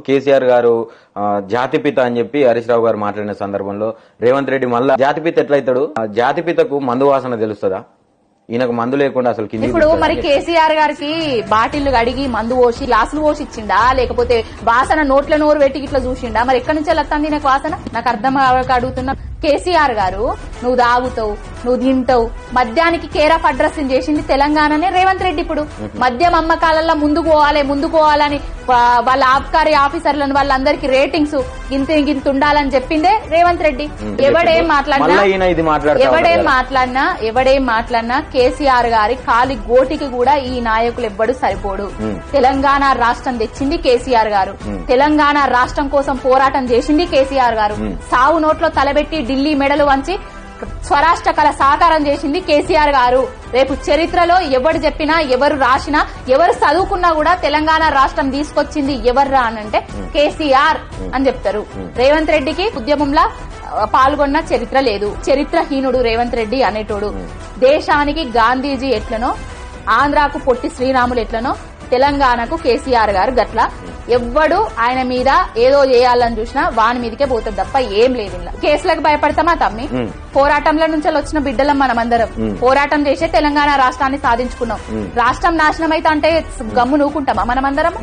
కేసీఆర్ గారు జాతిపిత అని చెప్పి హరీష్ రావు గారు మాట్లాడిన సందర్భంలో రేవంత్ రెడ్డి మళ్ళా జాతిపిత ఎట్లయితాడు? జాతిపితకు మందు వాసన తెలుస్తుందా? ఈయనకు మందు లేకుండా అసలు కింద ఇప్పుడు మరి కేసీఆర్ గారికి బాటిల్ అడిగి మందు పోసి గ్లాసులు పోసి ఇచ్చిండా, లేకపోతే వాసన నోట్ల నోరు పెట్టి ఇట్లా చూసిండా? మరి ఎక్కడి నుంచి వస్తుంది నాకు వాసన? నాకు అర్థం అడుగుతున్నా. కేసీఆర్ గారు నువ్వు తాగుతావు, నువ్వు తింటావు, మద్యానికి కేర్ ఆఫ్ అడ్రస్సింగ్ చేసింది తెలంగాణనే రేవంత్ రెడ్డి. ఇప్పుడు మద్యం అమ్మకాలలో ముందుకు పోవాలని వాళ్ళ ఆబ్కారీ ఆఫీసర్లను వాళ్ళందరికీ రేటింగ్స్ గింత ఉండాలని చెప్పిందే రేవంత్ రెడ్డి. ఎవడేం మాట్లాడినా కేసీఆర్ గారి కాలి గోటికి కూడా ఈ నాయకులు ఎవ్వడు సరిపోడు. తెలంగాణ రాష్ట్రం తెచ్చింది కేసీఆర్ గారు, తెలంగాణ రాష్ట్రం కోసం పోరాటం చేసింది కేసీఆర్ గారు, సావు నోట్లో తలబెట్టి ఢిల్లీ మెడలు వంచి స్వరాష్ట్ర కళ సాకారం చేసింది కేసీఆర్ గారు. రేపు చరిత్రలో ఎవరు చెప్పినా, ఎవరు రాసినా, ఎవరు చదువుకున్నా కూడా తెలంగాణ రాష్ట్రం తీసుకొచ్చింది ఎవర్రా అనంటే కేసీఆర్ అని చెప్తారు. రేవంత్ రెడ్డికి ఉద్యమంలో పాల్గొన్న చరిత్ర లేదు. చరిత్రహీనుడు రేవంత్ రెడ్డి అనేటోడు. దేశానికి గాంధీజీ ఎట్లనో, ఆంధ్రాకు పొట్టి శ్రీరాములు ఎట్లనో, తెలంగాణకు కేసీఆర్ గారు గట్ల. ఎవ్వడు ఆయన మీద ఏదో చేయాలని చూసినా వాని మీదకే పోతుంది తప్ప ఏం లేదు. ఇలా కేసులకు భయపడతామా తమ్మి? పోరాటంలో నుంచి వచ్చిన బిడ్డలం మనమందరం. పోరాటం చేసే తెలంగాణ రాష్ట్రాన్ని సాధించుకున్నాం. రాష్ట్రం నాశనం అయితే అంటే గమ్ము నూకుంటామా మనమందరం?